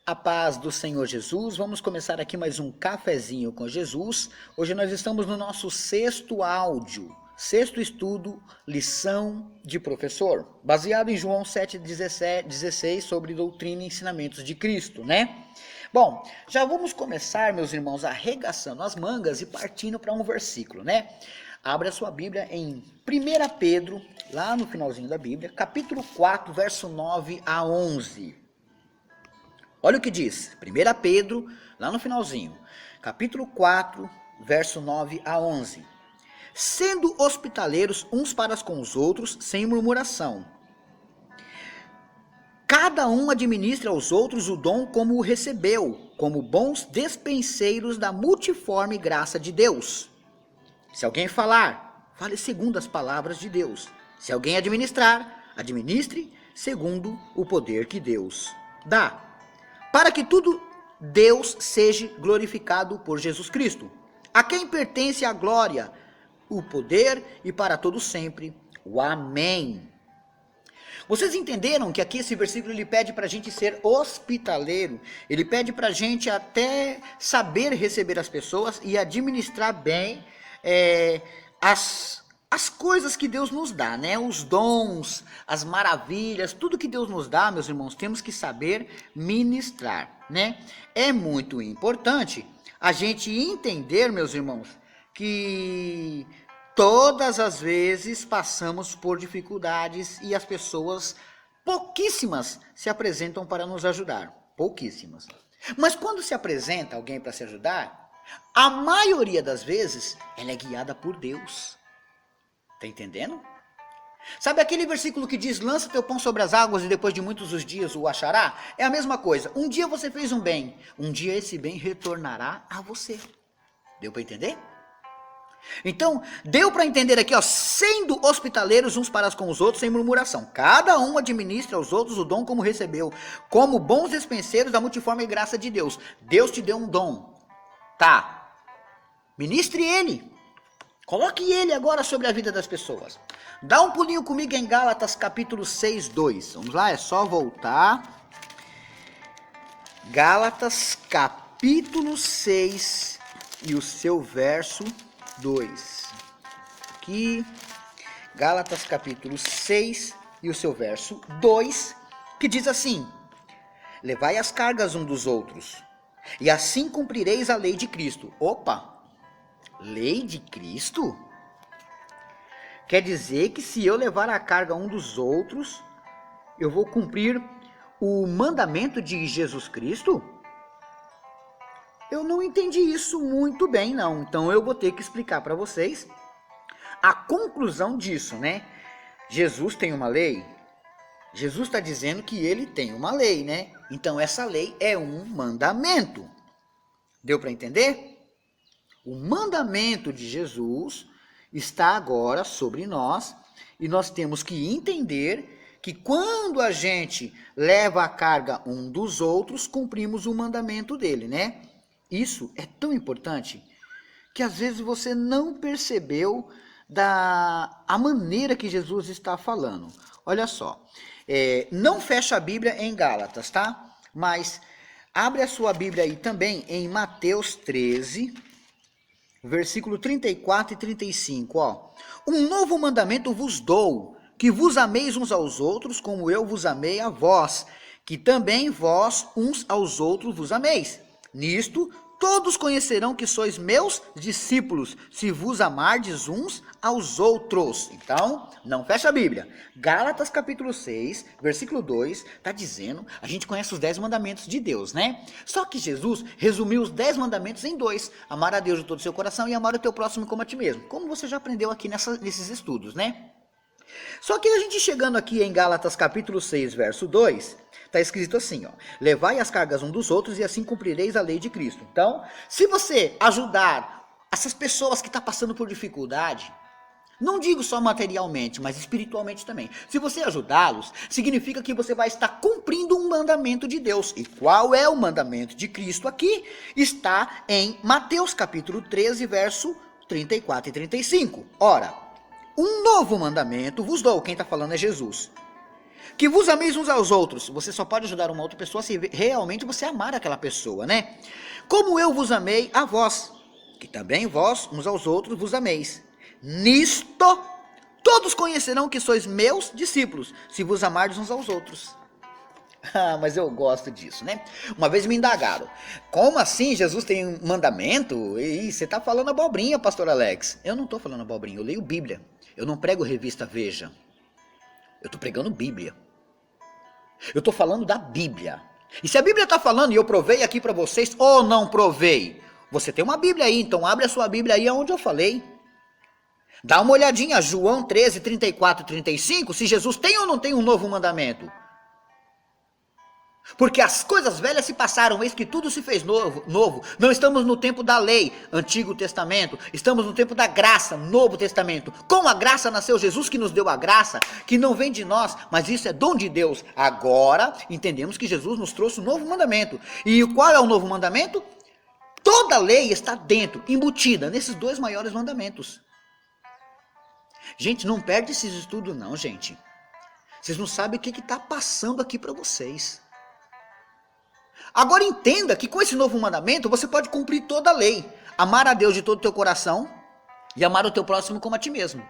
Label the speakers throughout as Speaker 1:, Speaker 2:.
Speaker 1: A paz do Senhor Jesus, vamos começar aqui mais um cafezinho com Jesus. Hoje nós estamos no nosso sexto áudio, sexto estudo, lição de professor, baseado em João 7,16 sobre doutrina e ensinamentos de Cristo, né? Bom, já vamos começar, meus irmãos, arregaçando as mangas e partindo para um versículo, né? Abra sua Bíblia em 1 Pedro, lá no finalzinho da Bíblia, capítulo 4, verso 9 a 11. Olha o que diz, 1 Pedro, lá no finalzinho, capítulo 4, verso 9 a 11. Sendo hospitaleiros uns para com os outros, sem murmuração. Cada um administra aos outros o dom como o recebeu, como bons despenseiros da multiforme graça de Deus. Se alguém falar, fale segundo as palavras de Deus. Se alguém administrar, administre segundo o poder que Deus dá. Para que tudo Deus seja glorificado por Jesus Cristo, a quem pertence a glória, o poder e para todo sempre. O Amém. Vocês entenderam que aqui esse versículo ele pede para a gente ser hospitaleiro, ele pede para a gente até saber receber as pessoas e administrar bem as coisas que Deus nos dá, né? Os dons, as maravilhas, tudo que Deus nos dá, meus irmãos, temos que saber ministrar, né? É muito importante a gente entender, meus irmãos, que todas as vezes passamos por dificuldades e as pessoas, pouquíssimas, se apresentam para nos ajudar. Pouquíssimas. Mas quando se apresenta alguém para se ajudar, a maioria das vezes ela é guiada por Deus. Tá entendendo? Sabe aquele versículo que diz, lança teu pão sobre as águas e depois de muitos os dias o achará? É a mesma coisa. Um dia você fez um bem, um dia esse bem retornará a você. Deu para entender? Então, deu para entender aqui, ó, sendo hospitaleiros uns para com os outros sem murmuração. Cada um administra aos outros o dom como recebeu, como bons despenseiros da multiforme graça de Deus. Deus te deu um dom. Tá. Ministre ele. Coloque ele agora sobre a vida das pessoas. Dá um pulinho comigo em Gálatas capítulo 6, 2. Vamos lá, é só voltar. Gálatas capítulo 6 e o seu verso 2. Aqui, Gálatas capítulo 6 e o seu verso 2, que diz assim: levai as cargas um dos outros, e assim cumprireis a lei de Cristo. Opa! Lei de Cristo? Quer dizer que se eu levar a carga um dos outros, eu vou cumprir o mandamento de Jesus Cristo? Eu não entendi isso muito bem, não. Então eu vou ter que explicar para vocês a conclusão disso, né? Jesus tem uma lei. Jesus está dizendo que ele tem uma lei, né? Então essa lei é um mandamento. Deu para entender? O mandamento de Jesus está agora sobre nós e nós temos que entender que quando a gente leva a carga um dos outros, cumprimos o mandamento dele, né? Isso é tão importante que às vezes você não percebeu a maneira que Jesus está falando. Olha só, não fecha a Bíblia em Gálatas, tá? Mas abre a sua Bíblia aí também em Mateus 13, versículo 34 e 35, ó. Um novo mandamento vos dou, que vos ameis uns aos outros, como eu vos amei a vós, que também vós uns aos outros vos ameis. Nisto, todos conhecerão que sois meus discípulos, se vos amardes uns aos outros. Então, não fecha a Bíblia. Gálatas capítulo 6, versículo 2, está dizendo, a gente conhece os 10 mandamentos de Deus, né? Só que Jesus resumiu os 10 mandamentos em 2. Amar a Deus de todo o seu coração e amar o teu próximo como a ti mesmo. Como você já aprendeu aqui nesses estudos, né? Só que a gente chegando aqui em Gálatas capítulo 6, verso 2, está escrito assim, ó, levai as cargas um dos outros e assim cumprireis a lei de Cristo. Então, se você ajudar essas pessoas que estão passando por dificuldade, não digo só materialmente, mas espiritualmente também. Se você ajudá-los, significa que você vai estar cumprindo um mandamento de Deus. E qual é o mandamento de Cristo aqui? Está em Mateus capítulo 13, verso 34 e 35. Ora, um novo mandamento vos dou. Quem está falando é Jesus. Que vos ameis uns aos outros. Você só pode ajudar uma outra pessoa se realmente você amar aquela pessoa, né? Como eu vos amei a vós, que também vós uns aos outros vos ameis. Nisto todos conhecerão que sois meus discípulos, se vos amardes uns aos outros. Ah, mas eu gosto disso, né? Uma vez me indagaram, como assim Jesus tem um mandamento? E você está falando abobrinha, pastor Alex. Eu não estou falando abobrinha, eu leio Bíblia. Eu não prego revista Veja. Eu estou pregando Bíblia. Eu estou falando da Bíblia. E se a Bíblia está falando e eu provei aqui para vocês, ou não provei, você tem uma Bíblia aí, então abre a sua Bíblia aí onde eu falei. Dá uma olhadinha, João 13, 34 e 35, se Jesus tem ou não tem um novo mandamento. Porque as coisas velhas se passaram, eis que tudo se fez novo. Não estamos no tempo da lei, Antigo Testamento. Estamos no tempo da graça, Novo Testamento. Com a graça nasceu Jesus, que nos deu a graça, que não vem de nós, mas isso é dom de Deus. Agora entendemos que Jesus nos trouxe um novo mandamento. E qual é o novo mandamento? Toda a lei está dentro, embutida, nesses dois maiores mandamentos. Gente, não perde esses estudos não, gente. Vocês não sabem o que está passando aqui para vocês. Agora entenda que com esse novo mandamento você pode cumprir toda a lei. Amar a Deus de todo o teu coração e amar o teu próximo como a ti mesmo.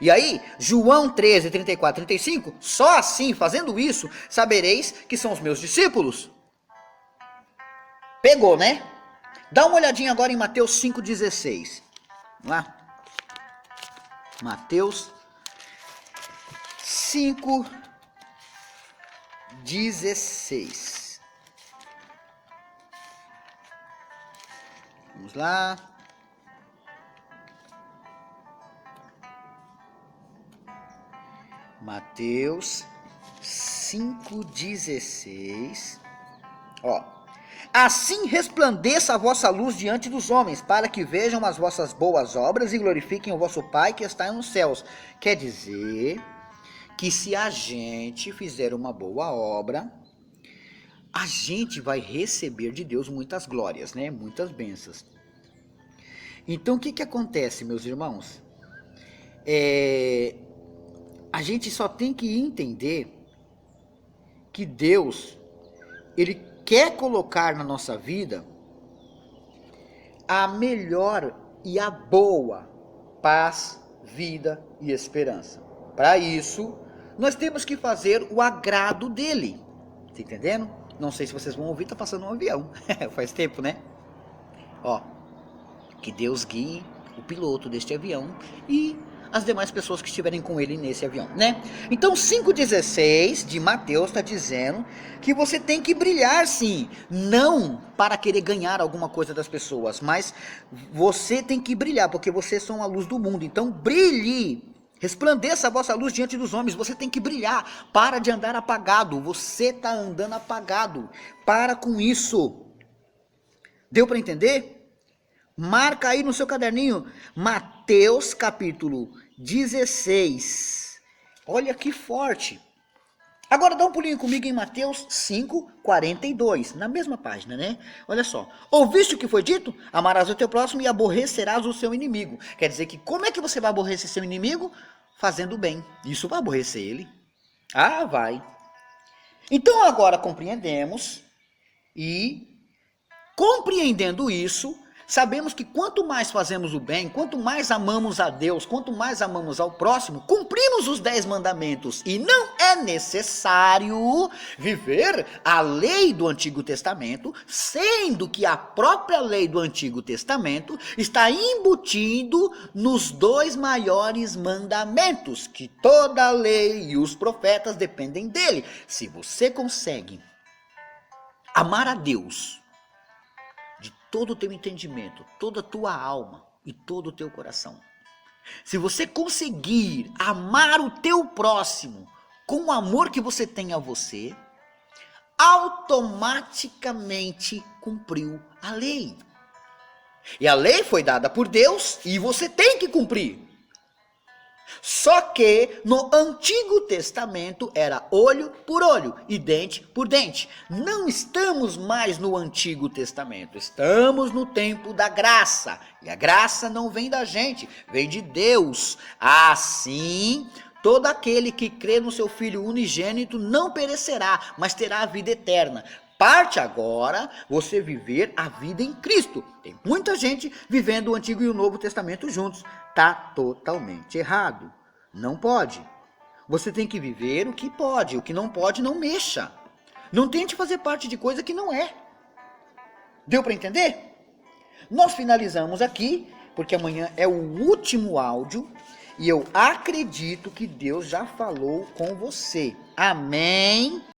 Speaker 1: E aí, João 13, 34 e 35, só assim, fazendo isso, sabereis que são os meus discípulos. Pegou, né? Dá uma olhadinha agora em Mateus 5,16. Vamos lá? Mateus 5,16. Vamos lá. Mateus 5,16. Ó. Assim resplandeça a vossa luz diante dos homens, para que vejam as vossas boas obras e glorifiquem o vosso Pai que está nos céus. Quer dizer que se a gente fizer uma boa obra, a gente vai receber de Deus muitas glórias, né? Muitas bênçãos. Então o que acontece, meus irmãos? A gente só tem que entender que Deus, Ele quer colocar na nossa vida a melhor e a boa paz, vida e esperança. Para isso, nós temos que fazer o agrado dele. Tá entendendo? Não sei se vocês vão ouvir, tá passando um avião. Faz tempo, né? Ó, que Deus guie o piloto deste avião e as demais pessoas que estiverem com ele nesse avião, né? Então 5,16 de Mateus está dizendo que você tem que brilhar sim, não para querer ganhar alguma coisa das pessoas, mas você tem que brilhar, porque vocês são a luz do mundo, então brilhe, resplandeça a vossa luz diante dos homens, você tem que brilhar, para de andar apagado, você está andando apagado, para com isso, deu para entender? Marca aí no seu caderninho, Mateus capítulo 16. Olha que forte. Agora dá um pulinho comigo em Mateus 5, 42, na mesma página, né? Olha só. Ouviste o que foi dito? Amarás o teu próximo e aborrecerás o seu inimigo. Quer dizer que como é que você vai aborrecer seu inimigo? Fazendo bem. Isso vai aborrecer ele? Ah, vai. Então agora compreendemos e compreendendo isso, sabemos que quanto mais fazemos o bem, quanto mais amamos a Deus, quanto mais amamos ao próximo, cumprimos os 10 mandamentos. E não é necessário viver a lei do Antigo Testamento, sendo que a própria lei do Antigo Testamento está embutido nos 2 maiores mandamentos, que toda a lei e os profetas dependem dele. Se você consegue amar a Deus todo o teu entendimento, toda a tua alma e todo o teu coração. Se você conseguir amar o teu próximo com o amor que você tem a você, automaticamente cumpriu a lei. E a lei foi dada por Deus e você tem que cumprir. Só que no Antigo Testamento era olho por olho e dente por dente. Não estamos mais no Antigo Testamento, estamos no tempo da graça. E a graça não vem da gente, vem de Deus. Assim, Todo aquele que crê no seu Filho unigênito não perecerá, mas terá a vida eterna. Parte agora você viver a vida em Cristo. Tem muita gente vivendo o Antigo e o Novo Testamento juntos. Está totalmente errado. Não pode. Você tem que viver o que pode. O que não pode, não mexa. Não tente fazer parte de coisa que não é. Deu para entender? Nós finalizamos aqui, porque amanhã é o último áudio. E eu acredito que Deus já falou com você. Amém?